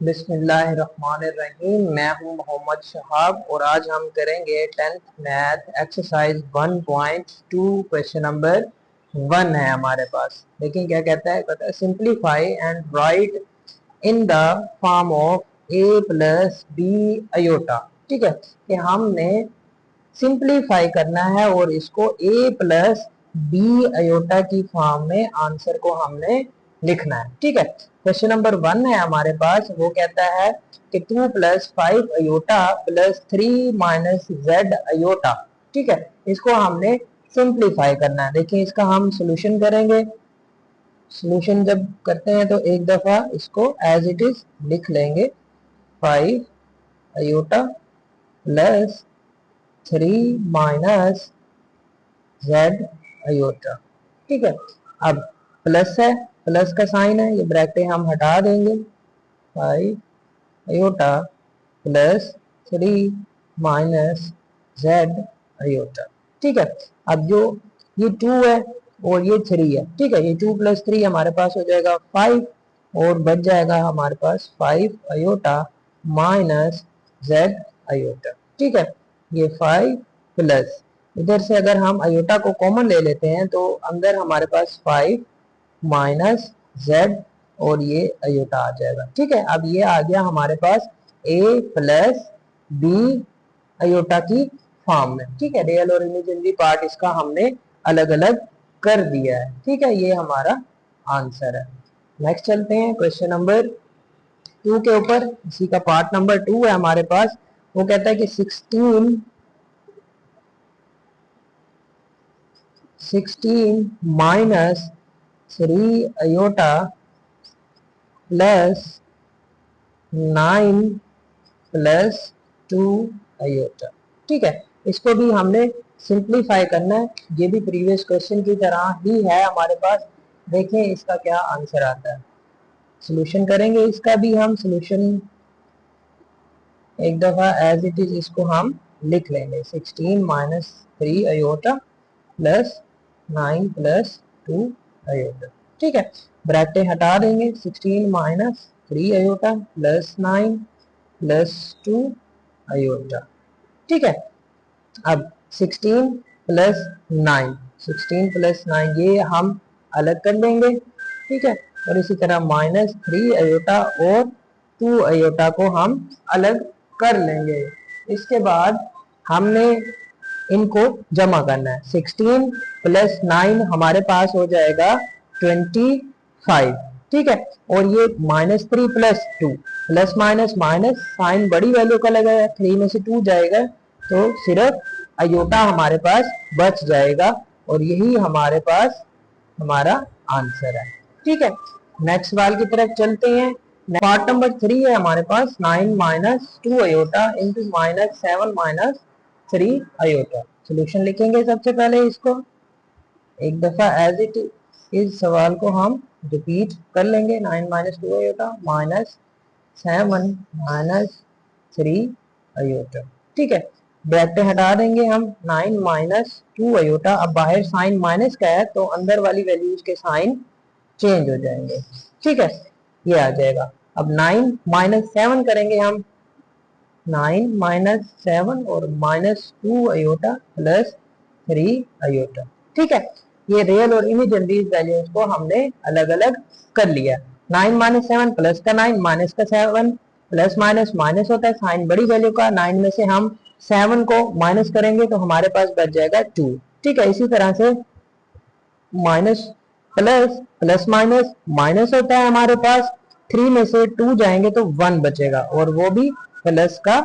बिस्मिल्लाहिर्रहमानिर्रहीम। मैं हूं मोहम्मद शहाब और आज हम करेंगे 10th math exercise 1.2 question number 1 है हमारे पास। लेकिन क्या कहता है simplify and write in the form of a plus B iota. ठीक है, कि हमने सिंप्लीफाई करना है और इसको a प्लस बी अयोटा की फॉर्म में आंसर को हमने लिखना है। ठीक है, क्वेश्चन नंबर 1 है हमारे पास। वो कहता है कि 2 plus 5 iota plus 3 minus Z iota. ठीक है, इसको हमने सिंप्लीफाई करना है। देखिए, इसका हम सोल्यूशन करेंगे। सोल्यूशन जब करते हैं तो एक दफा इसको एज इट इज लिख लेंगे। 5 iota plus 3 minus Z iota. ठीक है, अब प्लस है, प्लस का साइन है, ये ब्रैकेट हम हटा देंगे। 5 iota plus 3 minus Z iota. ठीक है, अब जो ये 2 है और ये 3 है। ठीक है, ये 2 प्लस 3 हमारे पास हो जाएगा 5 और बच जाएगा हमारे पास 5 अयोटा माइनस जेड अयोटा। ठीक है, ये 5 प्लस इधर से अगर हम अयोटा को कॉमन ले लेते हैं तो अंदर हमारे पास 5 माइनस जेड और ये अयोटा आ जाएगा। ठीक है, अब ये आ गया हमारे पास a प्लस बी अयोटा की फॉर्म में। ठीक है, रियल और इमेजिनरी पार्ट इसका हमने अलग अलग कर दिया है। ठीक है, ये हमारा आंसर है। नेक्स्ट चलते हैं क्वेश्चन नंबर 2 के ऊपर। इसी का पार्ट नंबर 2 है हमारे पास। वो कहता है कि 16 minus 3 iota plus 9 plus 2 iota. ठीक है, इसको भी हमने सिंप्लीफाई करना है। ये भी प्रीवियस क्वेश्चन की तरह ही है हमारे पास। देखें इसका क्या आंसर आता है। सॉल्यूशन करेंगे, इसका भी हम सॉल्यूशन एक दफा एज इट इज इसको हम लिख लेंगे। 16 minus 3 iota plus 9 plus 2 iota. ठीक है, ब्रैकेट हटा देंगे। 16 minus 3 iota plus 9 plus 2 iota. ठीक है, अब 16 प्लस 9, 16 प्लस 9 ये हम अलग कर लेंगे। ठीक है, और इसी तरह माइनस 3 अयोटा और 2 अयोटा को हम अलग कर लेंगे। इसके बाद हमने इनको जमा करना है। 16 प्लस 9 हमारे पास हो जाएगा 25। ठीक है, और ये minus 3 plus 2, plus minus minus sign बड़ी वैल्यू का लगाया, 3 में से 2 जाएगा तो सिर्फ अयोटा हमारे पास बच जाएगा और यही हमारे पास हमारा आंसर है। ठीक है, नेक्स्ट सवाल की तरफ चलते हैं। पार्ट नंबर 3 है हमारे पास। 9 minus 2 iota into minus 7 minus 3 iota. Solution लिखेंगे सबसे पहले इसको एक दफा एज इट इज सवाल को हम रिपीट कर लेंगे। 9 minus 2 iota minus 7 minus 3 iota. ठीक है, ब्रैकेट हटा देंगे हम। 9 माइनस 2 अयोटा, अब बाहर साइन माइनस का है तो अंदर वाली वैल्यूज के साइन चेंज हो जाएंगे। ठीक है, ये आ जाएगा। अब 9 माइनस 7 करेंगे हम। 9 माइनस 7 और माइनस 2 अयोटा प्लस 3 अयोटा। ठीक है, ये रियल और इमेजिनरी वैल्यूज को हमने अलग अलग कर लिया। 9 माइनस 7 प्लस का 9 माइनस का 7, प्लस माइनस माइनस होता है साइन बड़ी वैल्यू का। 9 में से हम 7 को माइनस करेंगे तो हमारे पास बच जाएगा 2। ठीक है, इसी तरह से minus plus plus minus minus होता है हमारे पास। 3 में से 2 जाएंगे तो 1 बचेगा और वो भी प्लस का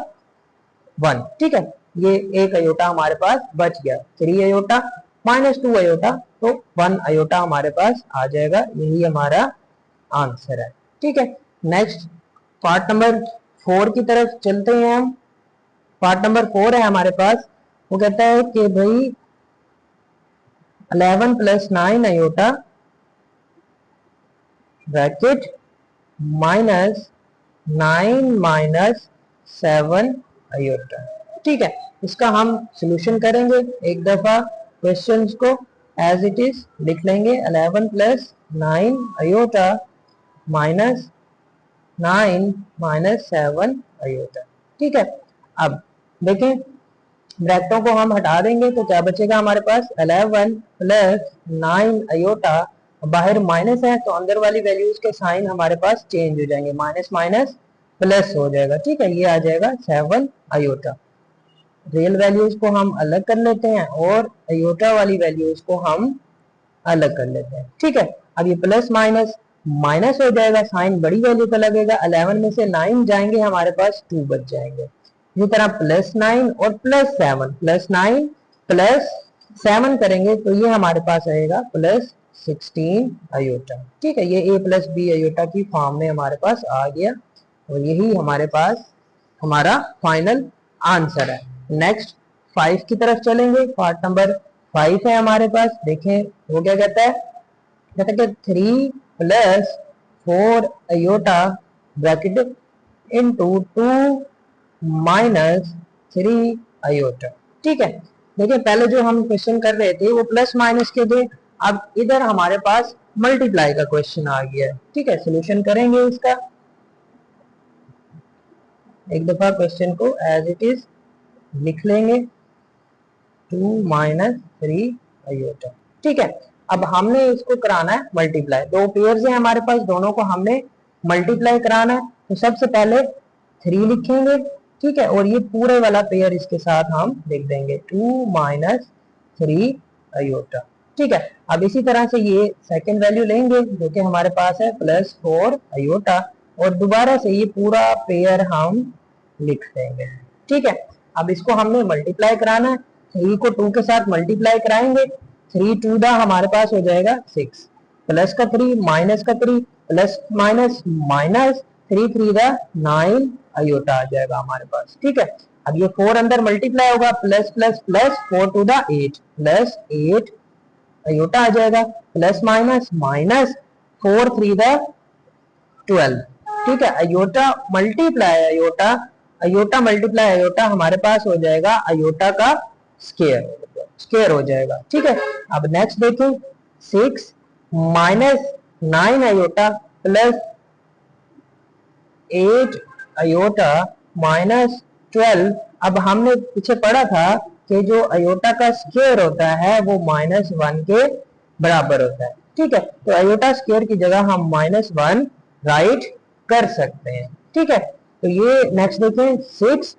1। ठीक है, ये एक अयोटा हमारे पास बच गया। 3 अयोटा माइनस 2 अयोटा तो 1 अयोटा हमारे पास आ जाएगा। यही हमारा आंसर है। ठीक है, नेक्स्ट पार्ट नंबर 4 की तरफ चलते हैं हम। पार्ट नंबर 4 है हमारे पास। वो कहता है कि भाई 11 plus 9 iota bracket minus 9 minus 7 iota. ठीक है, इसका हम सॉल्यूशन करेंगे। एक दफा क्वेश्चंस को एज इट इज लिख लेंगे। 11 plus 9 iota minus 9 minus 7 iota. ठीक है, अब देखें ब्रैकेटों को हम हटा देंगे तो क्या बचेगा हमारे पास 11 प्लस 9 अयोटा। बाहर माइनस है तो अंदर वाली वैल्यूज के साइन हमारे पास चेंज हो जाएंगे, माइनस माइनस प्लस हो जाएगा। ठीक है, ये आ जाएगा 7 अयोटा। रियल वैल्यूज को हम अलग कर लेते हैं और अयोटा वाली वैल्यूज को हम अलग कर लेते हैं। ठीक है, अब ये प्लस माइनस माइनस हो जाएगा, साइन बड़ी वैल्यू का लगेगा। 11 में से 9 जाएंगे, हमारे पास 2 बच जाएंगे। इसी तरह प्लस 9 और प्लस 7, प्लस 9 प्लस 7 करेंगे तो ये हमारे पास आएगा प्लस 16 अयोटा। ठीक है, ये a प्लस बी अयोटा की फॉर्म में हमारे पास आ गया और यही हमारे पास हमारा फाइनल आंसर है। नेक्स्ट 5 की तरफ चलेंगे। पार्ट नंबर 5 है हमारे पास। देखें वो क्या कहता है, कहता है 3 plus 4 iota bracket into 2 minus 3 iota. ठीक है, देखिए पहले जो हम क्वेश्चन कर रहे थे वो प्लस माइनस के थे, अब इधर हमारे पास मल्टीप्लाई का क्वेश्चन आ गया है। ठीक है, सोल्यूशन करेंगे इसका। एक दफा क्वेश्चन को एज इट इज लिख लेंगे, 2 माइनस 3 अयोटा। ठीक है, अब हमने इसको कराना है मल्टीप्लाई। दो पेयर्स हैं हमारे पास, दोनों को हमने मल्टीप्लाई कराना है। तो सबसे पहले 3 लिखेंगे। ठीक है, और ये पूरे वाला पेयर इसके साथ हम लिख देंगे, 2 माइनस 3 अयोटा। ठीक है, अब इसी तरह से ये सेकंड वैल्यू लेंगे जो कि हमारे पास है प्लस 4 अयोटा, और दोबारा से ये पूरा पेयर हम लिख देंगे। ठीक है, अब इसको हमने मल्टीप्लाई कराना है। 3 को 2 के साथ मल्टीप्लाई कराएंगे, 3 2 दा हमारे पास हो जाएगा 6, प्लस का 3 माइनस का 3, प्लस माइनस माइनस 3 3 दा 9 अयोटा आ जाएगा हमारे पास। ठीक है, अब ये 4 अंदर मल्टीप्लाई होगा, प्लस प्लस प्लस 4 2 दा 8, प्लस 8 अयोटा आ जाएगा, प्लस माइनस माइनस 4 3 दा 12। ठीक है, iota multiply iota, iota multiply iota हमारे पास हो जाएगा अयोटा का स्केयर, स्केयर हो जाएगा। ठीक है, अब नेक्स्ट देखें 6 minus 9 iota plus 8 iota minus 12। अब हमने पीछे पढ़ा था कि जो अयोटा का स्केयर होता है वो -1 के बराबर होता है। ठीक है, तो अयोटा स्केयर की जगह हम -1 राइट कर सकते हैं। ठीक है, तो ये नेक्स्ट देखें 6,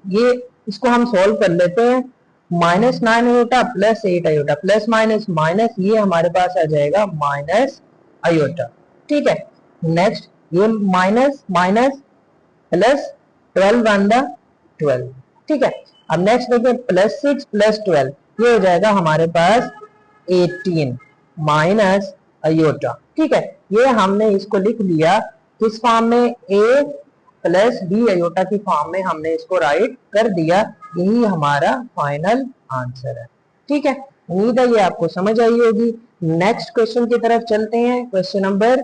ये इसको हम सॉल्व कर लेते हैं। -9 iota plus 8 iota, plus minus minus, ये हमारे पास आ जाएगा माइनस अयोटा। ठीक है, नेक्स्ट ये minus minus plus 12 one the 12। ठीक है, अब नेक्स्ट देखिए प्लस 6 प्लस 12, ये हो जाएगा हमारे पास 18 माइनस अयोटा। ठीक है, ये हमने इसको लिख लिया किस फॉर्म में, a प्लस बी अयोटा की फॉर्म में हमने इसको राइट कर दिया। यही हमारा फाइनल आंसर है। ठीक है, उम्मीद है ये आपको समझ आई होगी। नेक्स्ट क्वेश्चन की तरफ चलते हैं, क्वेश्चन नंबर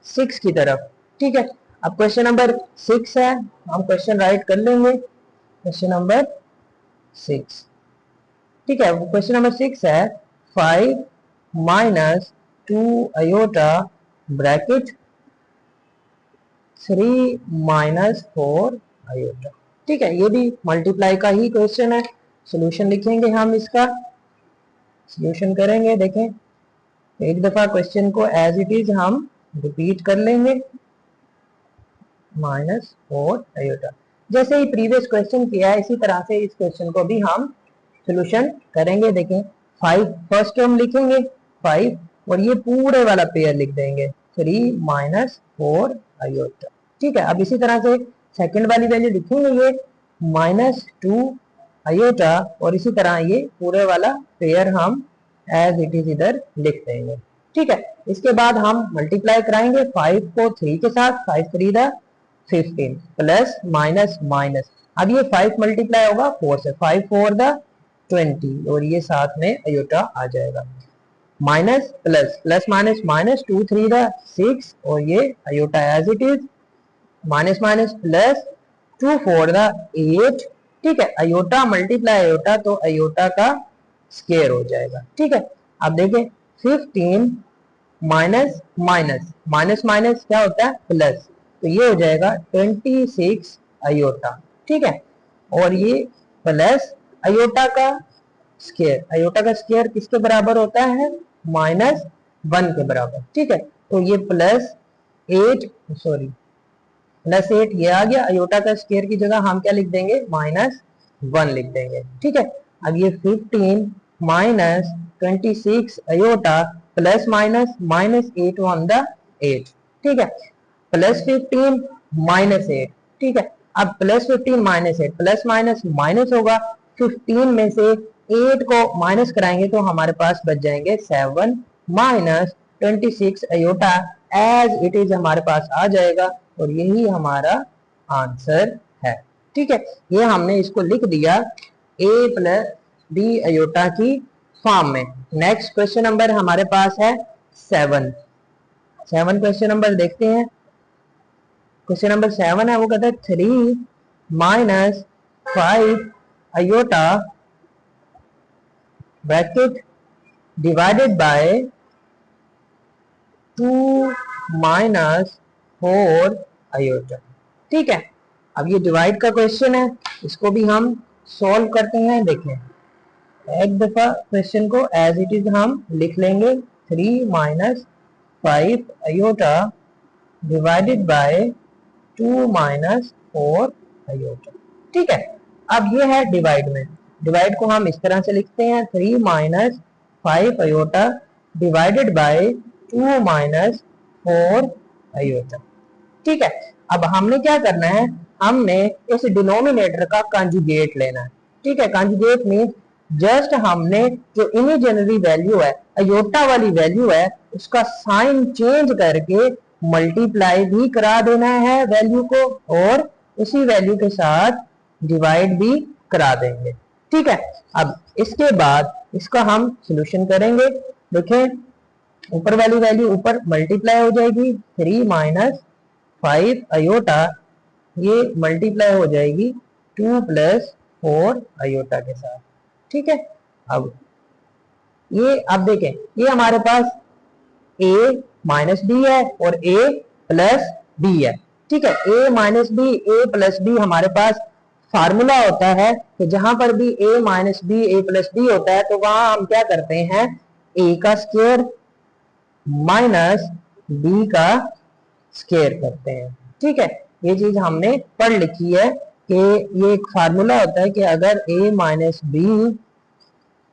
6 की तरफ। ठीक है, अब क्वेश्चन नंबर 6 है, हम क्वेश्चन राइट कर लेंगे। क्वेश्चन नंबर 6, ठीक है, क्वेश्चन नंबर 6 है 5 minus 2 iota bracket 3 minus 4 iota. ठीक है, ये भी मल्टीप्लाई का ही क्वेश्चन है। सोल्यूशन लिखेंगे हम इसका, सोल्यूशन करेंगे। देखें एक दफा क्वेश्चन को एज इट इज हम रिपीट कर लेंगे, -4 अयोटा। जैसे ही प्रीवियस क्वेश्चन किया है इसी तरह से इस क्वेश्चन को भी हम सोल्यूशन करेंगे। देखें 5 फर्स्ट टर्म लिखेंगे 5, और ये पूरे वाला पेयर लिख देंगे 3 माइनस 4 अयोटा। ठीक है, अब इसी तरह से सेकंड वाली वैल्यू लिखेंगे, ये -2 अयोटा, और इसी तरह ये पूरे वाला पेयर हम एज इट इज इधर लिख देंगे। ठीक है, इसके बाद हम मल्टीप्लाई कराएंगे 5 को 3 के साथ, 5 3 दा 15 प्लस माइनस माइनस, अब ये 5 मल्टीप्लाई होगा 4 से, 5 4 दा 20, और ये साथ में अयोटा आ जाएगा। Minus plus, plus minus minus, 2 3 दा 6, और ये iota as it is, minus minus plus, 2 4 दा 8। ठीक है, अयोटा मल्टीप्लाई अयोटा तो अयोटा का स्केयर हो जाएगा। ठीक है, अब देखें 15 माइनस माइनस माइनस माइनस क्या होता है प्लस, तो ये हो जाएगा 26 अयोटा। ठीक है, और ये प्लस अयोटा का स्क्वायर, अयोटा का स्क्वायर किसके बराबर होता है -1 के बराबर। ठीक है, तो ये +8 ये आ गया, अयोटा का स्क्वायर की जगह हम क्या लिख देंगे -1 लिख देंगे। ठीक है, अब ये 15 minus 26 iota plus minus -8 on the 8। ठीक है, +15 -8। ठीक है, अब +15 -8 प्लस माइनस माइनस होगा, 15 में से 8 को माइनस कराएंगे तो हमारे पास बच जाएंगे 7 minus 26 iota as it is हमारे पास आ जाएगा, और यही हमारा आंसर है। ठीक है, ये हमने इसको लिख दिया a प्लस बी अयोटा की फॉर्म में। नेक्स्ट क्वेश्चन नंबर हमारे पास है 7 क्वेश्चन नंबर देखते हैं। क्वेश्चन नंबर 7 है, वो कहता है 3 minus 5 iota bracket divided by 2 minus 4 iota. ठीक है, अब ये डिवाइड का क्वेश्चन है, इसको भी हम सॉल्व करते हैं। देखें, एक दफा क्वेश्चन को एज इट इज हम लिख लेंगे, 3 minus 5 iota divided by 2 minus 4 iota. ठीक है, अब ये है डिवाइड में, डिवाइड को हम इस तरह से लिखते हैं, 3 minus 5 iota divided by 2 minus 4 iota. ठीक है, अब हमने क्या करना है, हमने इस डिनोमिनेटर का कंजुगेट लेना है। ठीक है, कंजुगेट मीन जस्ट हमने जो इमेजिनरी वैल्यू है, अयोटा वाली वैल्यू है, उसका साइन चेंज करके मल्टीप्लाई भी करा देना है वैल्यू को, और उसी वैल्यू के साथ डिवाइड भी करा देंगे। ठीक है, अब इसके बाद इसका हम सोल्यूशन करेंगे। देखें, ऊपर वाली वैल्यू ऊपर मल्टीप्लाई हो जाएगी, 3 माइनस 5 अयोटा, ये मल्टीप्लाई हो जाएगी 2 प्लस 4 अयोटा के साथ। ठीक है, अब ये आप देखें, ये हमारे पास a माइनस बी है और a प्लस बी है। ठीक है, a minus B a plus B हमारे पास फार्मूला होता है कि जहां पर भी a minus B a plus B होता है तो वहां हम क्या करते हैं, a का स्क्वायर माइनस b का स्क्वायर करते हैं। ठीक है, ये चीज हमने पढ़ लिखी है कि ये एक फार्मूला होता है कि अगर a minus B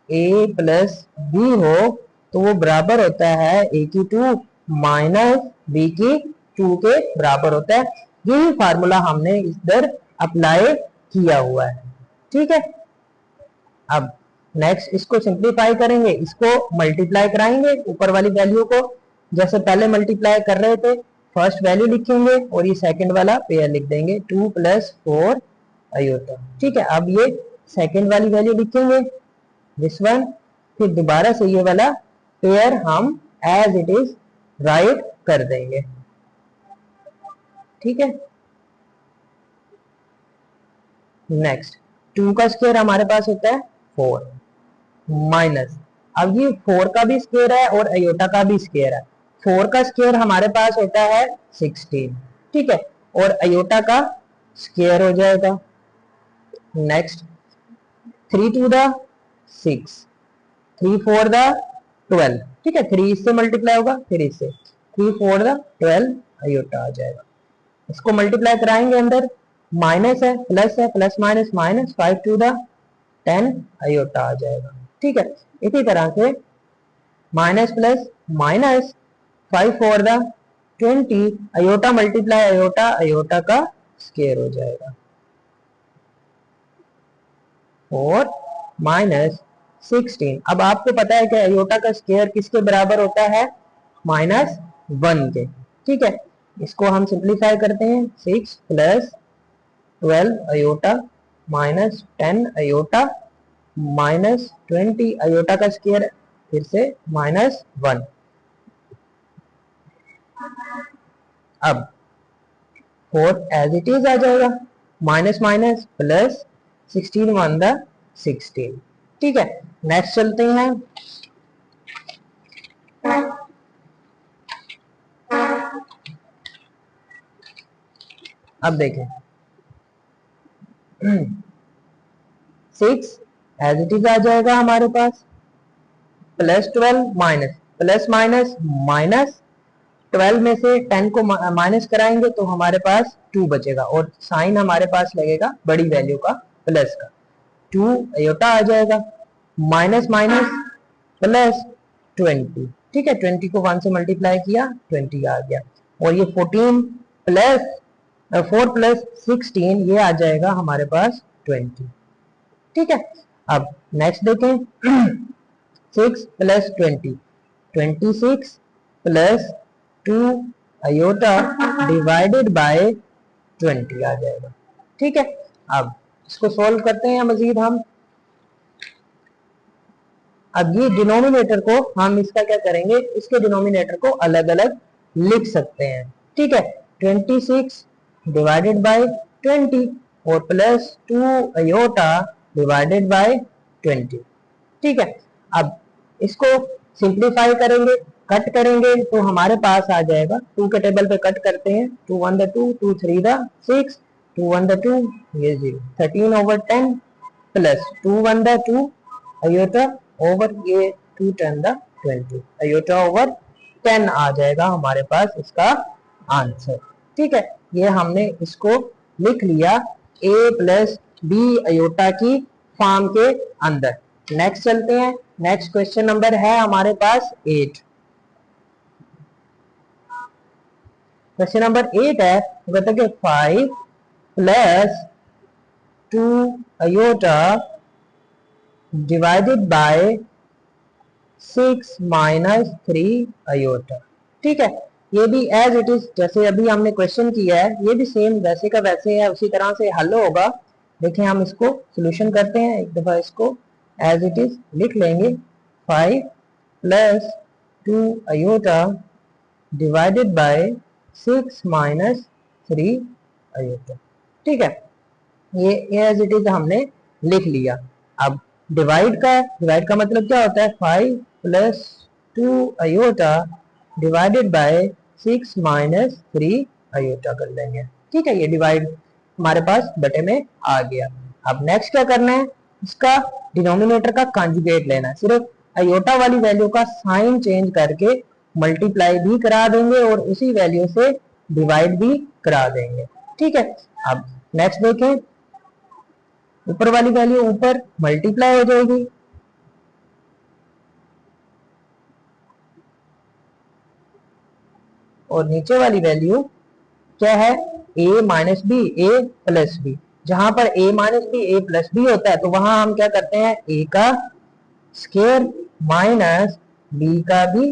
a plus B हो तो वो बराबर होता है a की 2 माइनस b की 2 के बराबर होता है। यही फार्मूला हमने इधर अप्लाई किया हुआ है। ठीक है, अब नेक्स्ट इसको सिंप्लीफाई करेंगे, इसको मल्टीप्लाई कराएंगे ऊपर वाली वैल्यू को, जैसे पहले मल्टीप्लाई कर रहे थे, फर्स्ट वैल्यू लिखेंगे और ये सेकंड वाला पेयर लिख देंगे, 2 प्लस 4 अयोटा। ठीक है, अब ये सेकंड वाली वैल्यू लिखेंगे, दिस वन, फिर दोबारा से ये वाला पेयर हम एज इट इज राइट कर देंगे। ठीक है, नेक्स्ट 2 का स्क्वायर हमारे पास होता है 4 माइनस, अब ये 4 का भी स्क्वायर है और अयोटा का भी स्क्वायर है। 4 का स्क्वायर हमारे पास होता है 16। ठीक है, और अयोटा का स्क्वायर हो जाएगा, नेक्स्ट 3 टू द 6, 3 4 द 12। ठीक है, 3 इससे मल्टीप्लाई होगा, फिर इससे 3 4 द 12 अयोटा आ जाएगा। इसको मल्टीप्लाई कराएंगे, अंदर माइनस है plus minus minus, 5 to the 10 iota आ जाएगा। ठीक है, इसी तरह से minus plus minus, 5 4 the 20 iota multiply iota, iota का स्क्वायर हो जाएगा, 4 माइनस 16। अब आपको पता है कि अयोटा का स्क्वायर किसके बराबर होता है, -1 के। ठीक है, इसको हम सिंप्लीफाई करते हैं, 6 plus 12 iota minus 10 iota minus 20 iota का स्क्वायर, फिर से -1। अब 4 एज इट इज आ जाएगा, माइनस माइनस प्लस 16 1 द 16। ठीक है, नेक्स्ट चलते हैं। अब देखें 6 एज इट इज आ जाएगा हमारे पास, plus 12 minus plus minus minus 12 में से 10 को माइनस कराएंगे तो हमारे पास 2 बचेगा और साइन हमारे पास लगेगा बड़ी वैल्यू का प्लस का, 2 अयोटा आ जाएगा, माइनस माइनस प्लस 20, ठीक है 20 को 1 से मल्टीप्लाई किया 20 आ गया, और ये 14 प्लस 4 प्लस 16 ये आ जाएगा हमारे पास 20, ठीक है। अब नेक्स्ट देखें 6 plus 20 26 plus 2 iota divided by 20 आ जाएगा, ठीक है। अब इसको सॉल्व करते हैं मजीद हम। अब ये डिनोमिनेटर को हम इसका क्या करेंगे, इसके डिनोमिनेटर को अलग अलग लिख सकते हैं, ठीक है। 26 डिवाइडेड बाय 20 और प्लस 2 अयोटा डिवाइडेड बाय 20, ठीक है। अब इसको सिंप्लीफाई करेंगे, कट करेंगे तो हमारे पास आ जाएगा 2 के टेबल पे कट करते हैं, 2 1 द 2 2 3 द 6 2 1 द 2 ये 0 13 over 10 plus 2 1 the 2 iota over ये 2 10 द 20 अयोटा ओवर 10 आ जाएगा हमारे पास इसका आंसर, ठीक है। ये हमने इसको लिख लिया a प्लस बी अयोटा की फॉर्म के अंदर। नेक्स्ट चलते हैं, नेक्स्ट क्वेश्चन नंबर है हमारे पास 8। क्वेश्चन नंबर 8 है, कहता है कि 5 plus 2 iota divided by 6 minus 3 iota, ठीक है। ये भी एज इट इज जैसे अभी हमने क्वेश्चन किया है, ये भी सेम वैसे का वैसे है, उसी तरह से हल होगा। देखिए हम इसको सोल्यूशन करते हैं, एक दफा इसको एज इट इज लिख लेंगे, 5 plus 2 iota divided by 6 minus 3 iota, ठीक है। ये एज इट इज हमने लिख लिया। अब डिवाइड का मतलब क्या होता है, 5 plus 2 iota divided by 6 minus 3 iota कर लेंगे, ठीक है। ये डिवाइड हमारे पास बटे में आ गया। अब नेक्स्ट क्या करना है, इसका डिनोमिनेटर का कॉन्जुगेट लेना है, सिर्फ अयोटा वाली वैल्यू का साइन चेंज करके मल्टीप्लाई भी करा देंगे और उसी वैल्यू से डिवाइड भी करा देंगे, ठीक है। अब नेक्स्ट देखें, ऊपर वाली वैल्यू ऊपर मल्टीप्लाई हो जाएगी, और नीचे वाली वैल्यू क्या है, a minus B A plus B. जहां पर a minus B A plus B होता है तो वहां हम क्या करते हैं, a का स्क्वायर माइनस b का भी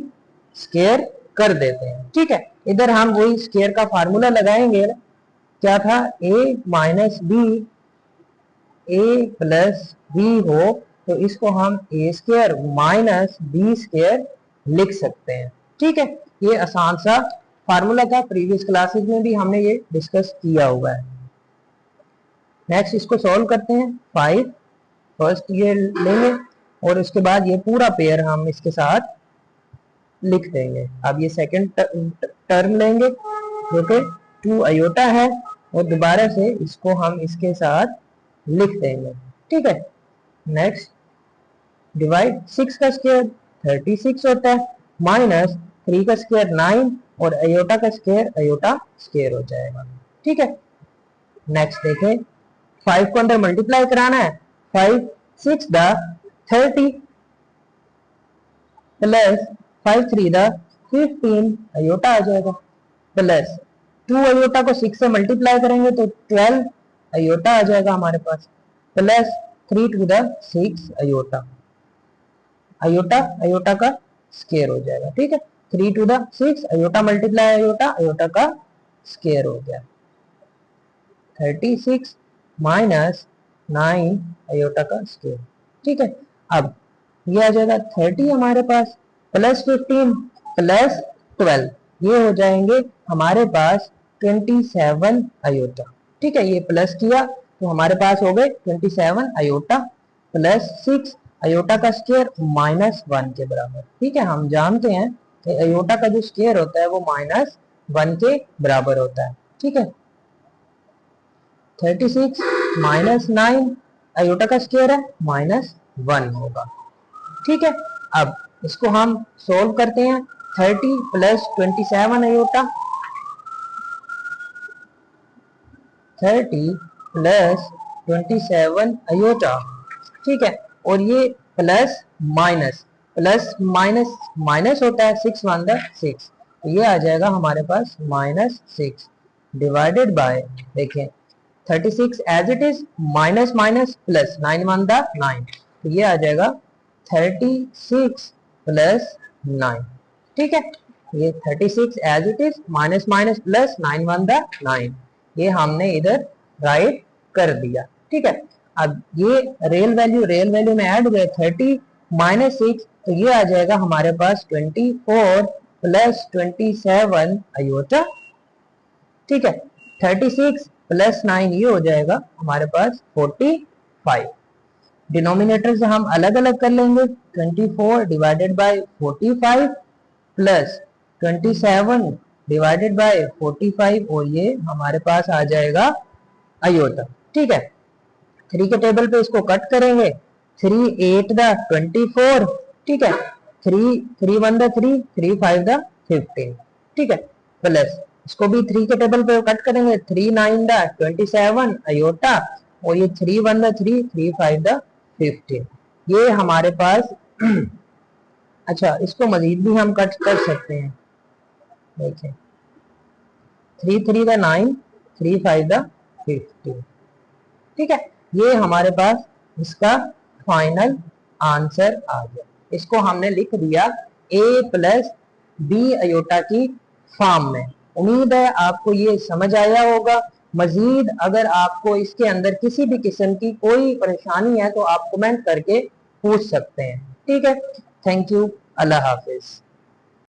स्क्वायर कर देते हैं, ठीक है। इधर हम वही स्क्वायर का फार्मूला लगाएंगे, क्या था, a minus B A plus B हो तो इसको हम A square minus B square लिख सकते हैं, ठीक है। ये आसान सा फार्मूला था, प्रीवियस क्लासेस में भी हमने ये डिस्कस किया हुआ है। नेक्स्ट इसको सॉल्व करते हैं, 5 फर्स्ट ये लेंगे और उसके बाद ये पूरा पेयर हम इसके साथ लिख देंगे। अब ये सेकंड टर्म लेंगे जो कि 2 अयोटा है और दोबारा से इसको हम इसके साथ लिख देंगे, ठीक है। नेक्स्ट डिवाइड 6 का स्क्वायर 36 होता है, माइनस 3 का स्क्वायर 9 और अयोटा का स्क्वायर अयोटा स्क्वायर हो जाएगा, ठीक है। नेक्स्ट देखें, 5 को अंदर मल्टीप्लाई कराना है, 5 6 द 30 प्लस 5 3 द 15 अयोटा आ जाएगा, प्लस 2 अयोटा को 6 से मल्टीप्लाई करेंगे तो 12 अयोटा आ जाएगा हमारे पास, plus 3 to the 6 iota, iota iota का स्क्वायर हो जाएगा, ठीक है। 3 to the 6 iota multiply iota, iota का स्क्वायर हो गया, 36 माइनस 9 अयोटा का स्क्वायर, ठीक है। अब ये आ जाएगा 30 हमारे पास, प्लस 15 प्लस 12 ये हो जाएंगे हमारे पास 27 अयोटा, ठीक है। ये प्लस किया तो हमारे पास हो गए 27 अयोटा प्लस 6 अयोटा का स्क्वायर माइनस 1 के बराबर, ठीक है। हम जानते हैं कि अयोटा का जो स्क्वायर होता है वो माइनस 1 के बराबर होता है, ठीक है। 36 माइनस 9 अयोटा का स्क्वायर है -1 होगा। ठीक है, अब इसको हम सोल्व करते हैं। 30 प्लस 27 अयोटा, 30 प्लस 27 अयोटा। ठीक है, और ये plus minus, plus minus minus होता है, 6 वन द 6, तो ये आ जाएगा हमारे पास -6 डिवाइडेड बाय, देखें 36 as it is, minus minus plus 9 one the 9, तो ये आ जाएगा 36 प्लस 9। ठीक है, ये 36 as it is, minus minus plus 9 one the 9, ये हमने इधर राइट कर दिया। ठीक है, अब ये रियल वैल्यू में ऐड हो गए, 30 माइनस 6, तो ये आ जाएगा हमारे पास 24 प्लस 27 अयोटा। ठीक है, 36 प्लस 9 ये हो जाएगा हमारे पास 45। डिनोमिनेटर से हम अलग अलग कर लेंगे, 24 divided by 45 plus 27 divided by 45, और ये हमारे पास आ जाएगा अयोटा। ठीक है, 3 के टेबल पे इसको कट करेंगे, 3 8 द 24, ठीक है, 3 1 द 3, 3 5 द 15। ठीक है, प्लस इसको भी 3 के टेबल पे कट करेंगे, 3 9 द 27 अयोटा, और ये 3 1 द 3, 3 5 द 15, ये हमारे पास अच्छा, इसको मजीद भी हम कट कर सकते हैं, देखिए 3 3 द 9, 3 5 द 15। ठीक है, ये हमारे पास इसका फाइनल आंसर आ गया। इसको हमने लिख दिया a प्लस बी अयोटा की फॉर्म में। उम्मीद है आपको ये समझ आया होगा। मजीद अगर आपको इसके अंदर किसी भी किस्म की कोई परेशानी है तो आप कमेंट करके पूछ सकते हैं। ठीक है, थैंक यू, अल्लाह हाफिज।